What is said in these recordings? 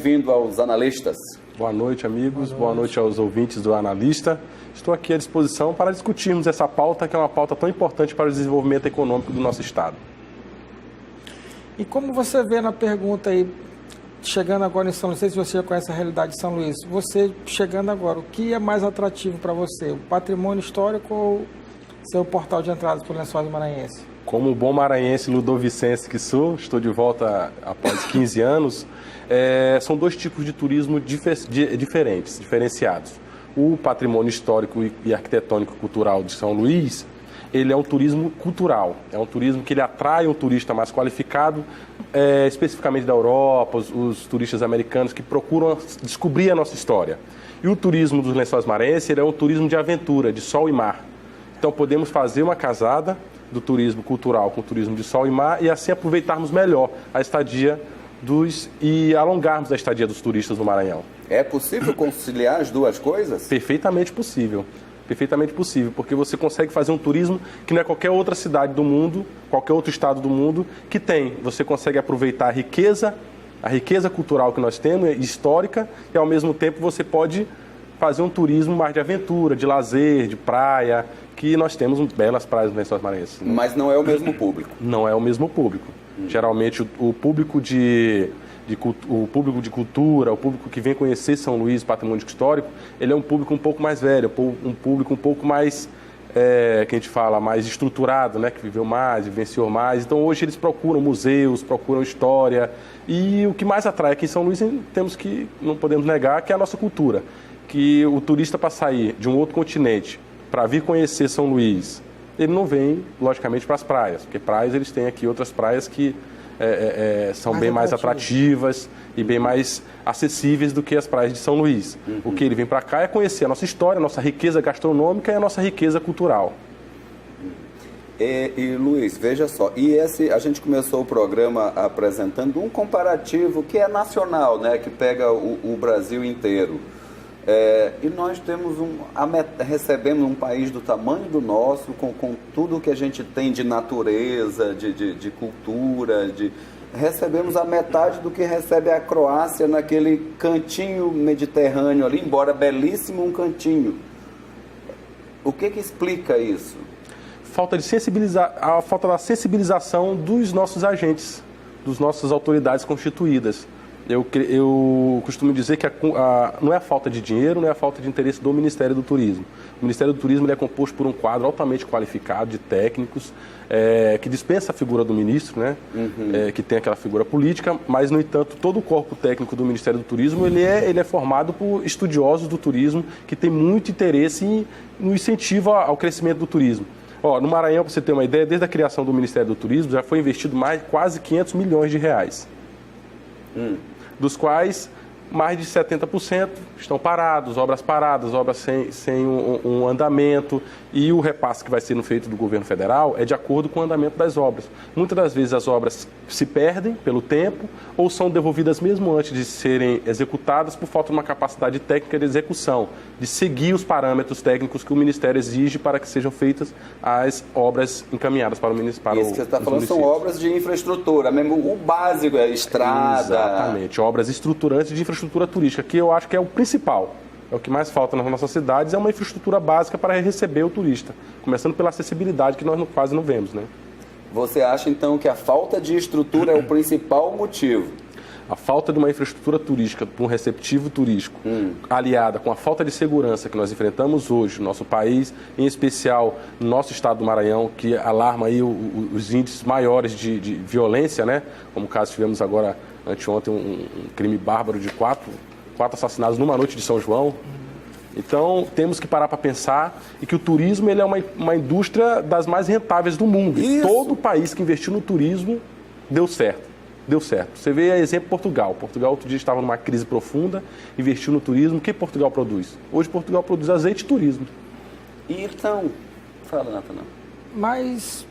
Bem-vindo aos analistas. Boa noite, amigos. Boa noite aos ouvintes do Analista. Estou aqui à disposição para discutirmos essa pauta, que é uma pauta tão importante para o desenvolvimento econômico do nosso Estado. E como você vê na pergunta aí, chegando agora em São Luís, não sei se você já conhece a realidade de São Luís, você chegando agora, o que é mais atrativo para você, o patrimônio histórico ou seu portal de entradas para o Lençóis Maranhense? Como bom maranhense ludovicense que sou, estou de volta após 15 anos, são dois tipos de turismo diferenciados. O patrimônio histórico e arquitetônico cultural de São Luís, ele é um turismo cultural, é um turismo que ele atrai um turista mais qualificado, especificamente da Europa, os turistas americanos que procuram descobrir a nossa história. E o turismo dos Lençóis Maranhenses, ele é um turismo de aventura, de sol e mar. Então podemos fazer uma casada do turismo cultural com o turismo de sol e mar e assim aproveitarmos melhor a estadia e alongarmos a estadia dos turistas no Maranhão. É possível conciliar as duas coisas? Perfeitamente possível, porque você consegue fazer um turismo que não é qualquer outra cidade do mundo, qualquer outro estado do mundo que tem. Você consegue aproveitar a riqueza cultural que nós temos, histórica, e ao mesmo tempo você pode fazer um turismo mais de aventura, de lazer, de praia, que nós temos belas praias nos Lençóis Maranhenses. Mas não é o mesmo público? Não é o mesmo público. Geralmente o público de cultura, o público que vem conhecer São Luís, patrimônio histórico, ele é um público um pouco mais velho, um público um pouco mais, que a gente fala, mais estruturado, né? Que viveu mais, vivenciou mais. Então hoje eles procuram museus, procuram história. E o que mais atrai aqui em São Luís, não podemos negar, que é a nossa cultura. Que o turista, para sair de um outro continente, para vir conhecer São Luís, ele não vem, logicamente, para as praias, porque praias eles têm aqui outras praias que são bem mais atrativas e bem mais acessíveis do que as praias de São Luís. O que ele vem para cá é conhecer a nossa história, a nossa riqueza gastronômica e a nossa riqueza cultural. E Luiz, veja só, a gente começou o programa apresentando um comparativo que é nacional, né, que pega o Brasil inteiro. E nós temos recebemos um país do tamanho do nosso, com tudo que a gente tem de natureza, de cultura, recebemos a metade do que recebe a Croácia naquele cantinho mediterrâneo ali, embora belíssimo um cantinho. O que explica isso? A falta da sensibilização dos nossos agentes, das nossas autoridades constituídas. Eu costumo dizer que não é a falta de dinheiro, não é a falta de interesse do Ministério do Turismo. O Ministério do Turismo ele é composto por um quadro altamente qualificado de técnicos, que dispensa a figura do ministro, né? Que tem aquela figura política, mas, no entanto, todo o corpo técnico do Ministério do Turismo ele é formado por estudiosos do turismo que têm muito interesse no incentivo ao crescimento do turismo. No Maranhão, para você ter uma ideia, desde a criação do Ministério do Turismo já foi investido quase 500 milhões de reais. Dos quais mais de 70% estão parados, obras sem um andamento, e o repasse que vai ser feito do governo federal é de acordo com o andamento das obras. Muitas das vezes as obras se perdem pelo tempo ou são devolvidas mesmo antes de serem executadas por falta de uma capacidade técnica de execução, de seguir os parâmetros técnicos que o Ministério exige para que sejam feitas as obras encaminhadas para o Ministério. Isso que você está falando são obras de infraestrutura, mesmo o básico, é estrada. Exatamente, obras estruturantes de infraestrutura turística, que eu acho que é o principal. É o que mais falta nas nossas cidades, é uma infraestrutura básica para receber o turista, começando pela acessibilidade que nós quase não vemos, né? Você acha, então, que a falta de estrutura é o principal motivo? A falta de uma infraestrutura turística, para um receptivo turístico, aliada com a falta de segurança que nós enfrentamos hoje no nosso país, em especial no nosso estado do Maranhão, que alarma aí os índices maiores de violência, né? Como o caso tivemos agora, anteontem, um crime bárbaro de quatro assassinados numa noite de São João. Então, temos que parar para pensar e que o turismo ele é uma indústria das mais rentáveis do mundo. Isso. Todo país que investiu no turismo deu certo. Você vê, exemplo, Portugal. Portugal, outro dia, estava numa crise profunda, investiu no turismo. O que Portugal produz? Hoje, Portugal produz azeite e turismo. Então, fala, Natanael. Mas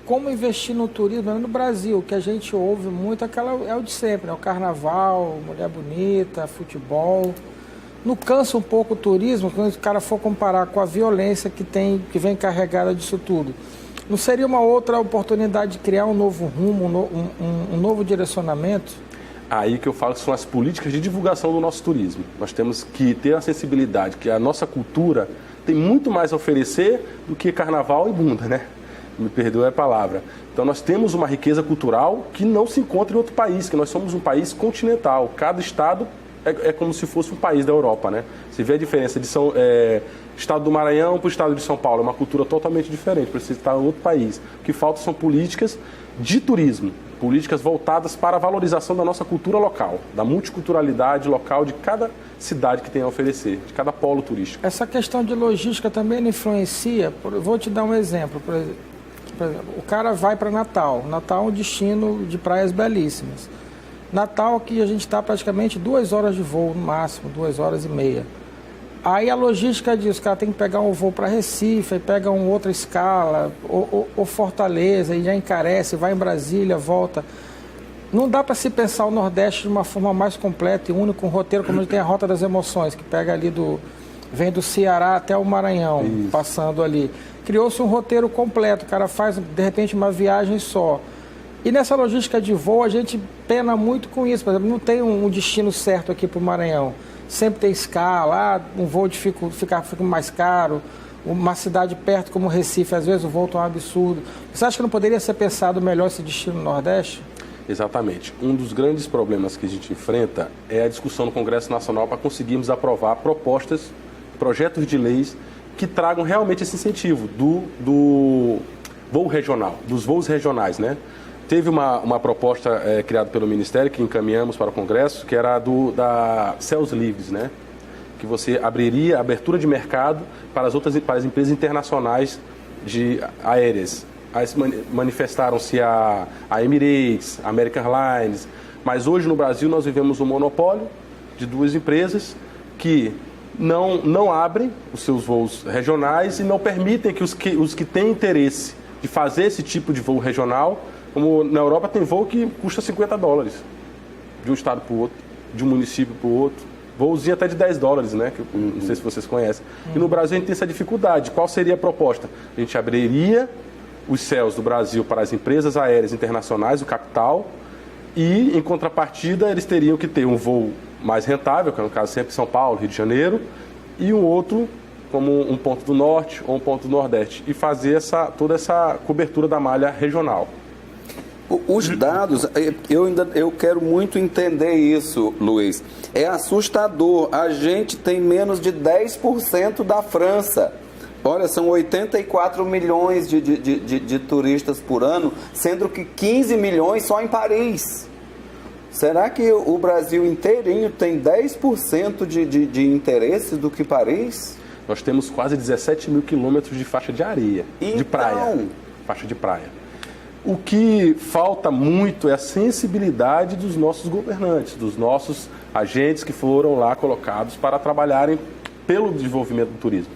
como investir no turismo no Brasil, que a gente ouve muito, é o de sempre, né? O carnaval, mulher bonita, futebol. Não cansa um pouco o turismo, quando o cara for comparar com a violência que vem carregada disso tudo. Não seria uma outra oportunidade de criar um novo rumo, um novo direcionamento? Aí que eu falo que são as políticas de divulgação do nosso turismo. Nós temos que ter a sensibilidade que a nossa cultura tem muito mais a oferecer do que carnaval e bunda, né? Me perdoe a palavra. Então nós temos uma riqueza cultural que não se encontra em outro país, que nós somos um país continental. Cada estado é como se fosse um país da Europa, né? Você vê a diferença de estado do Maranhão para o estado de São Paulo, é uma cultura totalmente diferente, precisa estar em outro país. O que falta são políticas de turismo, políticas voltadas para a valorização da nossa cultura local, da multiculturalidade local de cada cidade que tem a oferecer, de cada polo turístico. Essa questão de logística também não influencia. Vou te dar um exemplo. Por exemplo, o cara vai para Natal. Natal é um destino de praias belíssimas. Natal, que a gente está praticamente 2 horas de voo, no máximo, 2 horas e meia. Aí a logística diz, o cara tem que pegar um voo para Recife, aí pega uma outra escala, ou Fortaleza, e já encarece, vai em Brasília, volta. Não dá para se pensar o Nordeste de uma forma mais completa e única, um roteiro como ele tem a Rota das Emoções, que pega ali vem do Ceará até o Maranhão, isso, passando ali. Criou-se um roteiro completo, o cara faz, de repente, uma viagem só. E nessa logística de voo, a gente pena muito com isso. Por exemplo, não tem um destino certo aqui para o Maranhão. Sempre tem escala, um voo fica mais caro, uma cidade perto como Recife, às vezes o voo é um absurdo. Você acha que não poderia ser pensado melhor esse destino no Nordeste? Exatamente. Um dos grandes problemas que a gente enfrenta é a discussão no Congresso Nacional para conseguirmos aprovar projetos de leis que tragam realmente esse incentivo do voo regional, dos voos regionais, né? Teve uma proposta criada pelo Ministério que encaminhamos para o Congresso, que era da Céus Livres, né? Que você abriria a abertura de mercado para as empresas internacionais aéreas. Aí manifestaram-se a Emirates, a American Airlines, mas hoje no Brasil nós vivemos um monopólio de 2 empresas que não abrem os seus voos regionais e não permitem que os que têm interesse de fazer esse tipo de voo regional, como na Europa tem voo que custa $50, de um estado para o outro, de um município para o outro, voozinho até de $10, né? Que eu não sei se vocês conhecem. E no Brasil a gente tem essa dificuldade. Qual seria a proposta? A gente abriria os céus do Brasil para as empresas aéreas internacionais, o capital, e em contrapartida eles teriam que ter um voo mais rentável, que é no caso sempre São Paulo, Rio de Janeiro, e um outro como um ponto do norte ou um ponto do nordeste, e fazer toda essa cobertura da malha regional. Os dados, eu quero muito entender isso, Luiz. É assustador. A gente tem menos de 10% da França. Olha, são 84 milhões de turistas por ano, sendo que 15 milhões só em Paris. Será que o Brasil inteirinho tem 10% de interesse do que Paris? Nós temos quase 17 mil quilômetros de faixa de areia, de praia. Faixa de praia. O que falta muito é a sensibilidade dos nossos governantes, dos nossos agentes que foram lá colocados para trabalharem pelo desenvolvimento do turismo.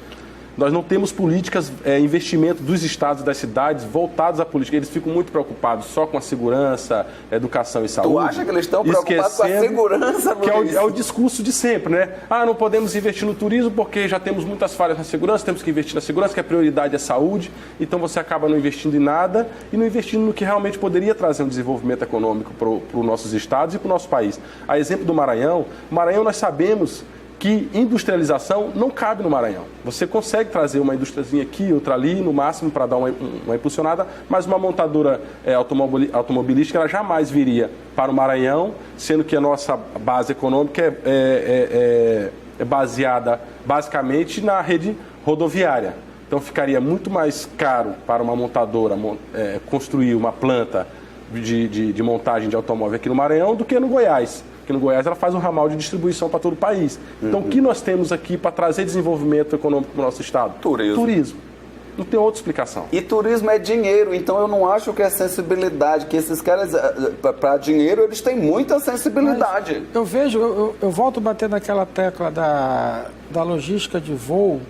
Nós não temos políticas, investimento dos estados e das cidades voltados à política. Eles ficam muito preocupados só com a segurança, educação e saúde. Tu acha que eles estão preocupados com a segurança, Luiz? Que é o discurso de sempre, né? Não podemos investir no turismo porque já temos muitas falhas na segurança, temos que investir na segurança, que a prioridade é a saúde. Então você acaba não investindo em nada e não investindo no que realmente poderia trazer um desenvolvimento econômico para os nossos estados e para o nosso país. A exemplo do Maranhão, nós sabemos que industrialização não cabe no Maranhão. Você consegue trazer uma indústriazinha aqui, outra ali, no máximo para dar uma impulsionada, mas uma montadora automobilística ela jamais viria para o Maranhão, sendo que a nossa base econômica é baseada basicamente na rede rodoviária. Então ficaria muito mais caro para uma montadora construir uma planta de montagem de automóvel aqui no Maranhão do que no Goiás. Porque no Goiás ela faz um ramal de distribuição para todo o país. Então, o que nós temos aqui para trazer desenvolvimento econômico para o nosso estado? Turismo. Não tem outra explicação. E turismo é dinheiro, então eu não acho que é sensibilidade, que esses caras, para dinheiro, eles têm muita sensibilidade. Mas eu volto a bater naquela tecla da logística de voo,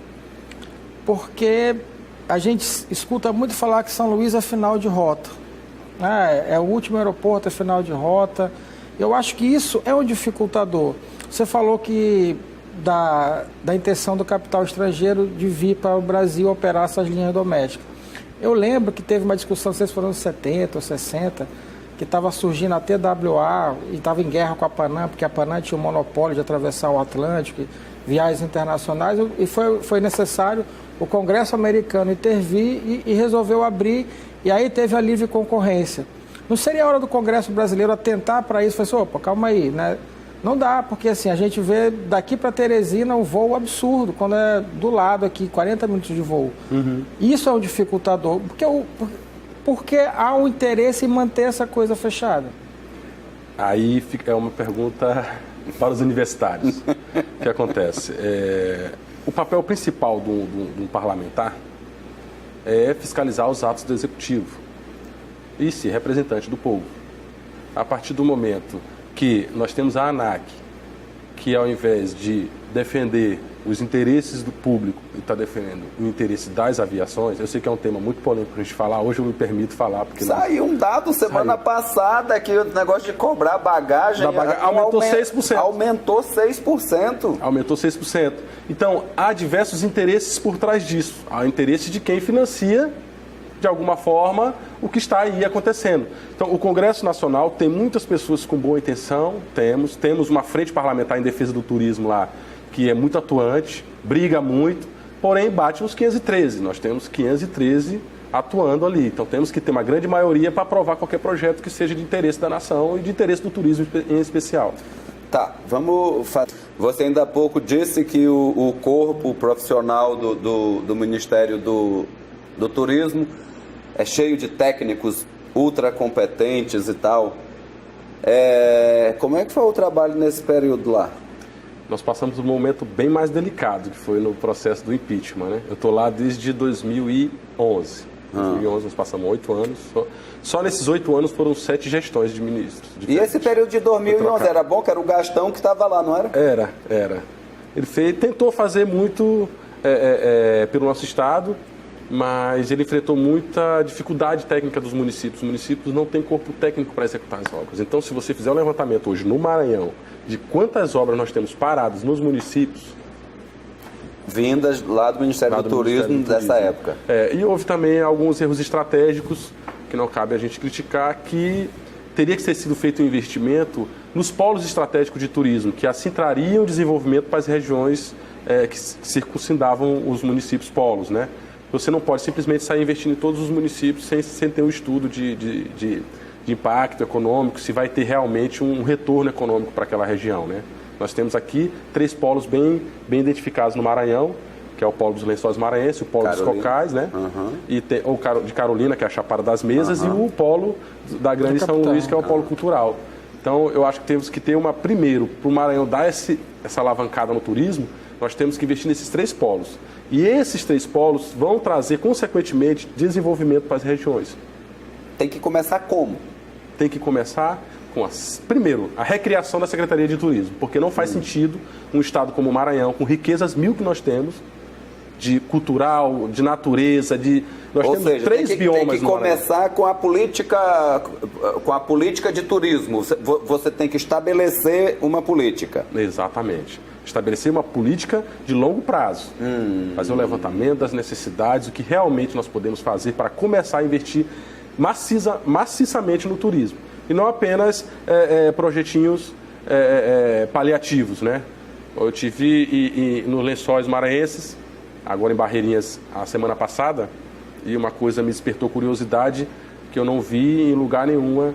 porque a gente escuta muito falar que São Luís é final de rota. É o último aeroporto, é final de rota. Eu acho que isso é um dificultador. Você falou que da intenção do capital estrangeiro de vir para o Brasil operar essas linhas domésticas. Eu lembro que teve uma discussão, não sei se foram nos 70 ou 60, que estava surgindo a TWA e estava em guerra com a Panam, porque a Panam tinha o monopólio de atravessar o Atlântico, viagens internacionais, e foi necessário o Congresso americano intervir e resolveu abrir, e aí teve a livre concorrência. Não seria a hora do Congresso brasileiro atentar para isso? Falei assim, opa, calma aí, né? Não dá, porque assim, a gente vê daqui para Teresina um voo absurdo, quando é do lado aqui, 40 minutos de voo. Isso é um dificultador, porque há um interesse em manter essa coisa fechada. Aí fica uma pergunta para os universitários. O que acontece? O papel principal de um parlamentar é fiscalizar os atos do executivo e ser representante do povo. A partir do momento que nós temos a ANAC, que ao invés de defender os interesses do público, está defendendo o interesse das aviações. Eu sei que é um tema muito polêmico para a gente falar, hoje eu me permito falar. Porque saiu um dado semana passada que o negócio de cobrar bagagem aumentou 6%. Aumentou 6%. Aumentou 6%. Então, há diversos interesses por trás disso. Há o interesse de quem financia, de alguma forma, o que está aí acontecendo. Então, o Congresso Nacional tem muitas pessoas com boa intenção, temos uma frente parlamentar em defesa do turismo lá, que é muito atuante, briga muito, porém bate nos 513. Nós temos 513 atuando ali. Então, temos que ter uma grande maioria para aprovar qualquer projeto que seja de interesse da nação e de interesse do turismo em especial. Tá, vamos fazer. Você ainda há pouco disse que o corpo profissional do Ministério do Turismo é cheio de técnicos ultra competentes e tal. Como é que foi o trabalho nesse período lá? Nós passamos um momento bem mais delicado, que foi no processo do impeachment, né? Eu estou lá desde 2011. Em 2011 nós passamos 8 anos. Só nesses 8 anos foram 7 gestões de ministros. E esse período de 2011 era bom? Que era o Gastão que estava lá, não era? Era. Ele tentou fazer muito pelo nosso estado, mas ele enfrentou muita dificuldade técnica dos municípios. Os municípios não têm corpo técnico para executar as obras. Então, se você fizer um levantamento hoje no Maranhão de quantas obras nós temos paradas nos municípios... Vindas lá do Ministério do Turismo dessa época. E houve também alguns erros estratégicos, que não cabe a gente criticar, que teria que ter sido feito um investimento nos polos estratégicos de turismo, que assim trariam desenvolvimento para as regiões que circundavam os municípios polos, né? Você não pode simplesmente sair investindo em todos os municípios sem ter um estudo de impacto econômico, se vai ter realmente um retorno econômico para aquela região, né? Nós temos aqui 3 polos bem identificados no Maranhão, que é o polo dos Lençóis Maranhenses, o polo dos Cocais, né? E o de Carolina, que é a Chapada das Mesas, e o polo da Grande São Luís, que é o polo cultural. Então, eu acho que temos que ter primeiro, para o Maranhão dar essa alavancada no turismo, nós temos que investir nesses 3 polos. E esses 3 polos vão trazer, consequentemente, desenvolvimento para as regiões. Tem que começar como? Tem que começar com, primeiro, a recriação da Secretaria de Turismo, porque não faz sentido um estado como o Maranhão, com riquezas mil que nós temos, de cultural, de natureza, nós Ou temos seja, 3 biomas. Tem que começar com a política de turismo. Você tem que estabelecer uma política. Exatamente. Estabelecer uma política de longo prazo. Fazer um levantamento das necessidades, o que realmente nós podemos fazer para começar a investir maciçamente no turismo. E não apenas projetinhos paliativos, né? Eu tive nos Lençóis Maranhenses, agora em Barreirinhas, a semana passada, e uma coisa me despertou curiosidade que eu não vi em lugar nenhuma,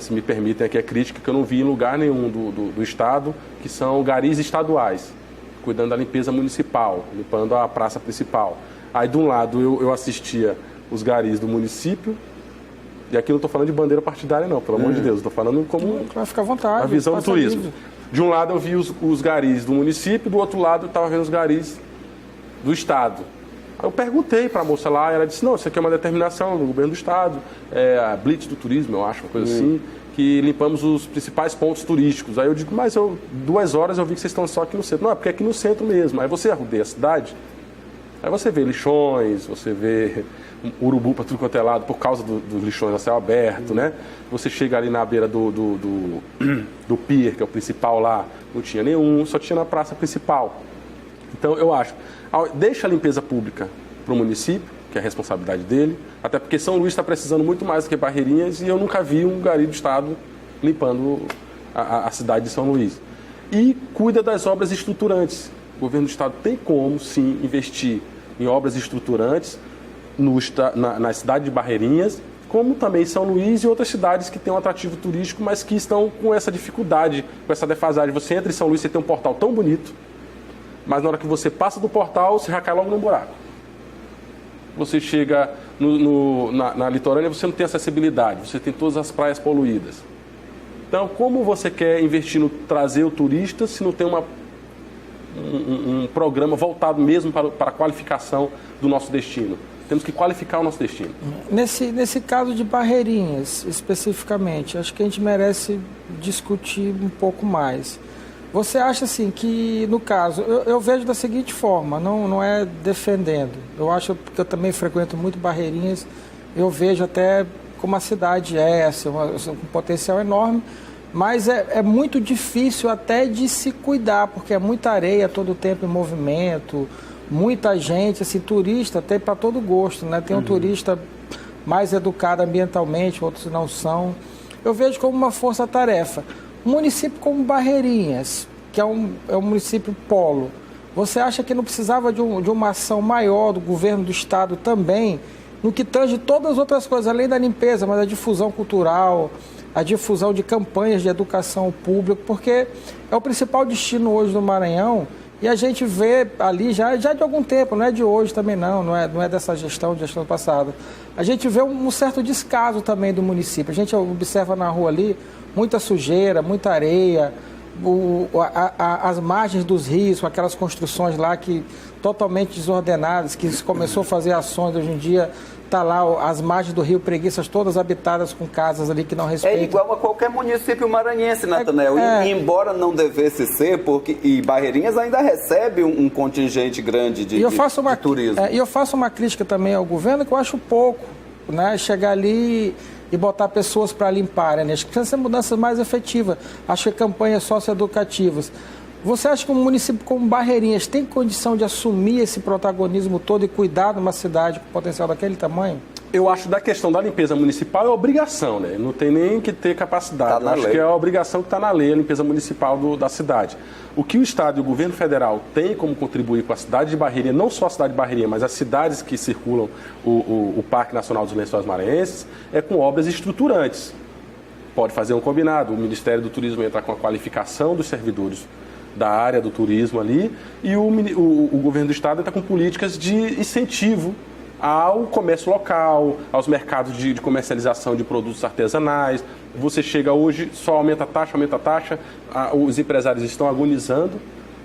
se me permitem aqui a crítica, que eu não vi em lugar nenhum do estado, que são garis estaduais, cuidando da limpeza municipal, limpando a praça principal. Aí, de um lado, eu assistia os garis do município, e aqui eu não estou falando de bandeira partidária, não, pelo amor de Deus, estou falando como vai ficar à vontade, a visão do turismo. Livre. De um lado eu vi os garis do município, do outro lado eu estava vendo os garis do estado. Aí eu perguntei para a moça lá, ela disse, não, isso aqui é uma determinação do governo do estado, a Blitz do turismo, eu acho, uma coisa assim, que limpamos os principais pontos turísticos. Aí eu digo, mas 2 horas eu vi que vocês estão só aqui no centro. Não, é porque é aqui no centro mesmo. Aí você arrodeia a cidade, aí você vê lixões, você vê urubu para tudo quanto é lado por causa dos lixões a céu aberto, né? Você chega ali na beira do pier, que é o principal lá, não tinha nenhum, só tinha na praça principal. Então eu acho, deixa a limpeza pública para o município, que é a responsabilidade dele, até porque São Luís está precisando muito mais do que Barreirinhas e eu nunca vi um gari do Estado limpando a cidade de São Luís. E cuida das obras estruturantes. O governo do Estado tem como, sim, investir em obras estruturantes na cidade de Barreirinhas, como também São Luís e outras cidades que têm um atrativo turístico, mas que estão com essa dificuldade, com essa defasagem. Você entra em São Luís, você tem um portal tão bonito, mas na hora que você passa do portal, você já cai logo num buraco. Você chega na litorânea, você não tem acessibilidade, você tem todas as praias poluídas. Então, como você quer investir no trazer o turista se não tem um programa voltado mesmo para a qualificação do nosso destino? Temos que qualificar o nosso destino. Nesse caso de Barreirinhas, especificamente, acho que a gente merece discutir um pouco mais. Você acha assim que, no caso, eu vejo da seguinte forma, não é defendendo. Eu acho, porque eu também frequento muito Barreirinhas, eu vejo até como a cidade é um potencial enorme, mas é muito difícil até de se cuidar, porque é muita areia todo o tempo em movimento, muita gente, assim, turista tem para todo gosto, né? Tem um turista mais educado ambientalmente, outros não são. Eu vejo como uma força-tarefa. Um município como Barreirinhas, que é um município polo, você acha que não precisava de uma ação maior do governo do estado também, no que tange todas as outras coisas, além da limpeza, mas a difusão cultural, a difusão de campanhas de educação ao público, porque é o principal destino hoje do Maranhão, e a gente vê ali já de algum tempo, não é de hoje também não é dessa gestão passada. A gente vê um certo descaso também do município. A gente observa na rua ali muita sujeira, muita areia, as margens dos rios, com aquelas construções lá que totalmente desordenadas, que se começou a fazer ações, hoje em dia está lá as margens do rio Preguiças todas habitadas com casas ali que não respeitam. É igual a qualquer município maranhense, Nathanael. E embora não devesse ser, e Barreirinhas ainda recebe um contingente grande de turismo. E eu faço uma crítica também ao governo, que eu acho pouco, né? Chegar ali e botar pessoas para limparem, né? Acho que precisa ser mudanças mais efetivas. Acho que campanhas socioeducativas. Você acha que um município como Barreirinhas tem condição de assumir esse protagonismo todo e cuidar de uma cidade com potencial daquele tamanho? Eu acho da questão da limpeza municipal é obrigação, né? Não tem nem que ter capacidade. Eu acho que é a obrigação que está na lei, a limpeza municipal da cidade. O que o Estado e o governo federal têm como contribuir com a cidade de Barreirinha, não só a cidade de Barreirinha, mas as cidades que circulam o Parque Nacional dos Lençóis Maranhenses, é com obras estruturantes. Pode fazer um combinado, o Ministério do Turismo entrar com a qualificação dos servidores da área do turismo ali, e o governo do estado está com políticas de incentivo ao comércio local, aos mercados de comercialização de produtos artesanais. Você chega hoje, só aumenta a taxa, os empresários estão agonizando,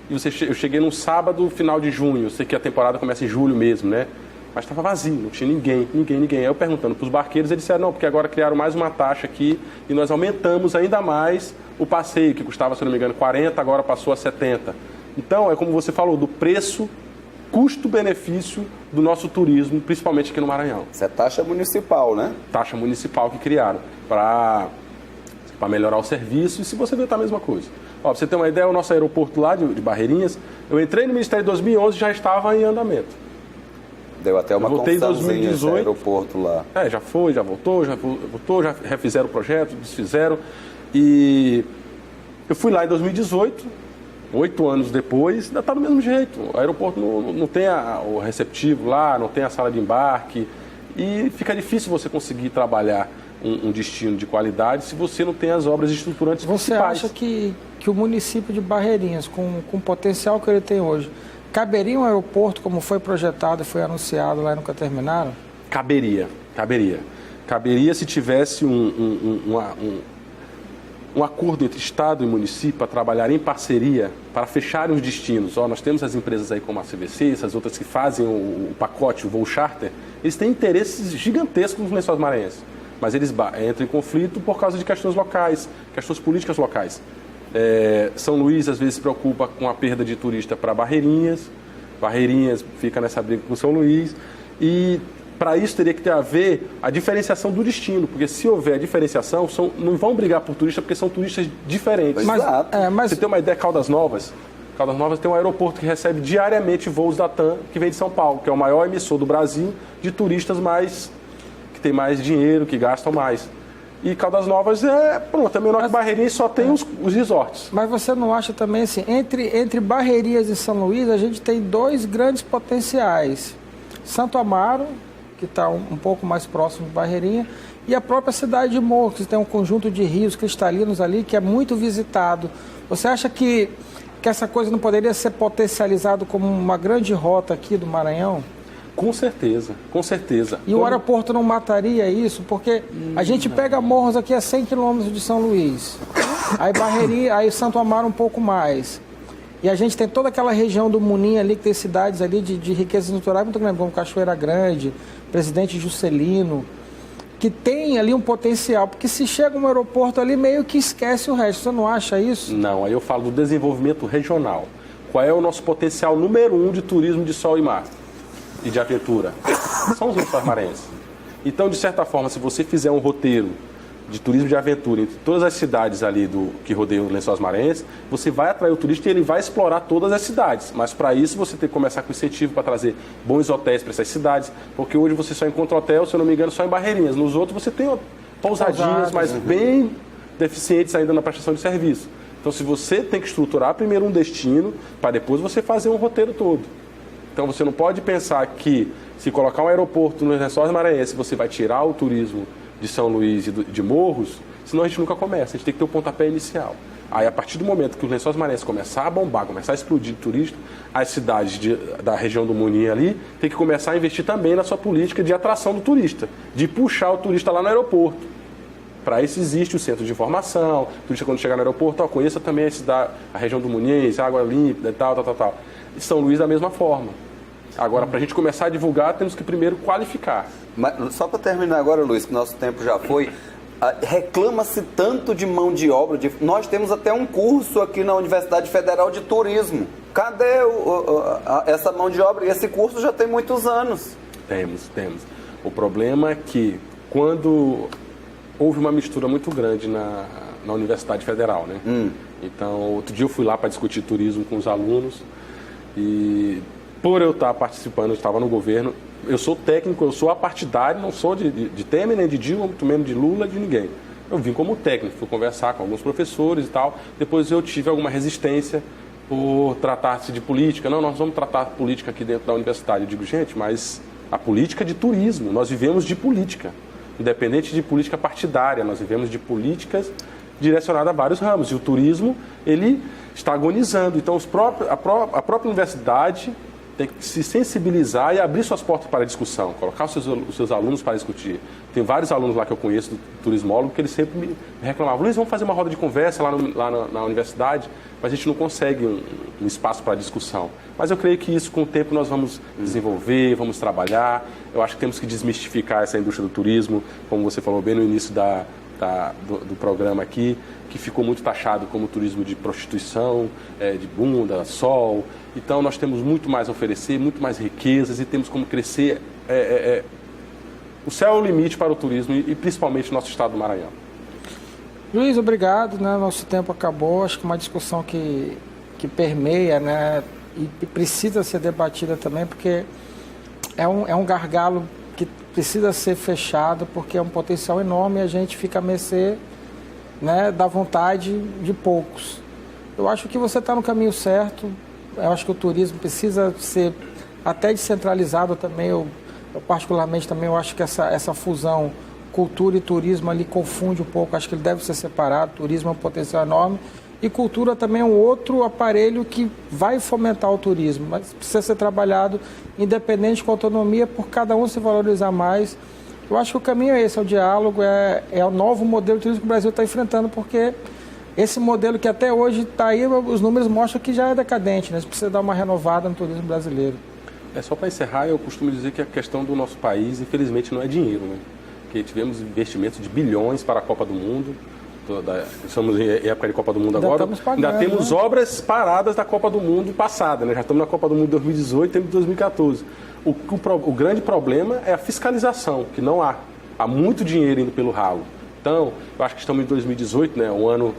e eu cheguei num sábado, final de junho, eu sei que a temporada começa em julho mesmo, né? Mas estava vazio, não tinha ninguém. Aí eu perguntando para os barqueiros, eles disseram, não, porque agora criaram mais uma taxa aqui e nós aumentamos ainda mais o passeio, que custava, se não me engano, 40, agora passou a 70. Então, é como você falou, do preço, custo-benefício do nosso turismo, principalmente aqui no Maranhão. Isso é taxa municipal, né? Taxa municipal que criaram para melhorar o serviço, e se você ver, tá a mesma coisa. Ó, pra você ter uma ideia, o nosso aeroporto lá de Barreirinhas, eu entrei no Ministério em 2011 e já estava em andamento. Deu até uma confusãozinha esse 2018, aeroporto lá. Já foi, já voltou, já refizeram o projeto, desfizeram. E eu fui lá em 2018, 8 anos depois, ainda está do mesmo jeito. O aeroporto não tem o receptivo lá, não tem a sala de embarque. E fica difícil você conseguir trabalhar um destino de qualidade se você não tem as obras estruturantes principais. Você acha que o município de Barreirinhas, com o potencial que ele tem hoje, caberia um aeroporto como foi projetado e foi anunciado lá e nunca terminaram? Caberia. Caberia se tivesse um acordo entre Estado e município para trabalhar em parceria para fecharem os destinos. Nós temos as empresas aí como a CVC, essas outras que fazem o pacote, o voo charter, eles têm interesses gigantescos nos Lençóis Maranhenses, mas eles entram em conflito por causa de questões locais, questões políticas locais. São Luís às vezes se preocupa com a perda de turista para Barreirinhas fica nessa briga com São Luís, e para isso teria que ter a ver a diferenciação do destino, porque se houver a diferenciação, não vão brigar por turista porque são turistas diferentes. Mas você tem uma ideia, Caldas Novas, Caldas Novas tem um aeroporto que recebe diariamente voos da TAM, que vem de São Paulo, que é o maior emissor do Brasil de turistas que tem mais dinheiro, que gastam mais. E Caldas Novas é menor que Barreirinha e só tem os resorts. Mas você não acha também assim, entre Barreirinhas e São Luís, a gente tem dois grandes potenciais. Santo Amaro, que está um pouco mais próximo de Barreirinha, e a própria cidade de Morros, que tem um conjunto de rios cristalinos ali, que é muito visitado. Você acha que essa coisa não poderia ser potencializado como uma grande rota aqui do Maranhão? Com certeza, com certeza. E o aeroporto não mataria isso? Porque a gente pega Morros aqui a 100 quilômetros de São Luís, aí Barreirinha, aí Santo Amaro um pouco mais. E a gente tem toda aquela região do Munim ali, que tem cidades ali de riquezas naturais muito grandes, como Cachoeira Grande, Presidente Juscelino, que tem ali um potencial, porque se chega um aeroporto ali, meio que esquece o resto. Você não acha isso? Não, aí eu falo do desenvolvimento regional. Qual é o nosso potencial número 1 de turismo de sol e mar? E de aventura? São os lençóis maranhenses. Então, de certa forma, se você fizer um roteiro de turismo de aventura entre todas as cidades ali que rodeiam os lençóis maranhenses, você vai atrair o turista e ele vai explorar todas as cidades. Mas para isso você tem que começar com incentivo para trazer bons hotéis para essas cidades, porque hoje você só encontra hotel, se eu não me engano, só em Barreirinhas. Nos outros você tem pousadinhas, mas bem deficientes ainda na prestação de serviço. Então, se você tem que estruturar primeiro um destino, para depois você fazer um roteiro todo. Então, você não pode pensar que se colocar um aeroporto nos lençóis maranhenses, você vai tirar o turismo de São Luís e de Morros, senão a gente nunca começa. A gente tem que ter o pontapé inicial. Aí, a partir do momento que os lençóis maranhenses começar a bombar, começar a explodir de turista, as cidades da região do Munim ali tem que começar a investir também na sua política de atração do turista, de puxar o turista lá no aeroporto. Para isso existe o centro de informação, o turista quando chegar no aeroporto, conheça também a região do Munim, água límpida e tal. E São Luís da mesma forma. Agora, para a gente começar a divulgar, temos que primeiro qualificar. Mas, só para terminar agora, Luiz, que nosso tempo já foi, reclama-se tanto de mão de obra. Nós temos até um curso aqui na Universidade Federal de Turismo. Cadê essa mão de obra? E esse curso já tem muitos anos. Temos. O problema é que quando houve uma mistura muito grande na Universidade Federal, né? Então, outro dia eu fui lá para discutir turismo com os alunos e por eu estar participando, eu estava no governo, eu sou técnico, eu sou apartidário, não sou de Temer, nem de Dilma, muito menos de Lula, de ninguém. Eu vim como técnico, fui conversar com alguns professores e tal, depois eu tive alguma resistência por tratar-se de política. Não, nós vamos tratar política aqui dentro da universidade. Eu digo, gente, mas a política é de turismo, nós vivemos de política, independente de política partidária, nós vivemos de políticas direcionadas a vários ramos, e o turismo, ele está agonizando. Então, a própria universidade tem que se sensibilizar e abrir suas portas para a discussão, colocar os seus alunos para discutir. Tem vários alunos lá que eu conheço, do turismólogo, que eles sempre me reclamavam, Luiz, vamos fazer uma roda de conversa lá na universidade, mas a gente não consegue um espaço para discussão. Mas eu creio que isso, com o tempo, nós vamos desenvolver, vamos trabalhar. Eu acho que temos que desmistificar essa indústria do turismo, como você falou bem no início do programa aqui, que ficou muito taxado como turismo de prostituição, de bunda, sol. Então, nós temos muito mais a oferecer, muito mais riquezas e temos como crescer. O céu é o limite para o turismo e principalmente no nosso estado do Maranhão. Luiz, obrigado. Né? Nosso tempo acabou. Acho que uma discussão que permeia, né? E precisa ser debatida também, porque é um gargalo que precisa ser fechado, porque é um potencial enorme e a gente fica a mercê, né, da vontade de poucos. Eu acho que você está no caminho certo. Eu acho que o turismo precisa ser até descentralizado também. Eu particularmente também eu acho que essa fusão cultura e turismo ali confunde um pouco. Acho que ele deve ser separado. Turismo é um potencial enorme e cultura também é um outro aparelho que vai fomentar o turismo, mas precisa ser trabalhado independente, com autonomia, por cada um se valorizar mais. Eu acho que o caminho é esse, é o diálogo, é o novo modelo de turismo que o Brasil está enfrentando, porque esse modelo que até hoje está aí, os números mostram que já é decadente, né? A gente precisa dar uma renovada no turismo brasileiro. Só para encerrar, eu costumo dizer que a questão do nosso país, infelizmente, não é dinheiro, né? Porque tivemos investimentos de bilhões para a Copa do Mundo, estamos em época de Copa do Mundo agora, ainda temos, né, obras paradas da Copa do Mundo passada, né? Já estamos na Copa do Mundo de 2018 e 2014. O grande problema é a fiscalização, que não há muito dinheiro indo pelo ralo. Então, eu acho que estamos em 2018, né? Um ano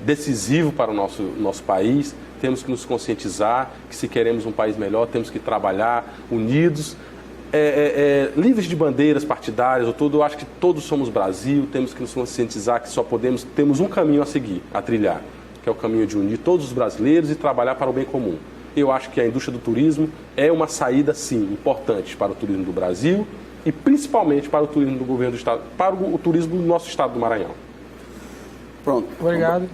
decisivo para o nosso país. Temos que nos conscientizar que, se queremos um país melhor, temos que trabalhar unidos, livres de bandeiras partidárias ou tudo. Eu acho que todos somos Brasil, temos que nos conscientizar que temos um caminho a seguir, a trilhar, que é o caminho de unir todos os brasileiros e trabalhar para o bem comum. Eu acho que a indústria do turismo é uma saída, sim, importante para o turismo do Brasil e principalmente para o turismo do governo do estado, para o turismo do nosso estado do Maranhão. Pronto. Obrigado.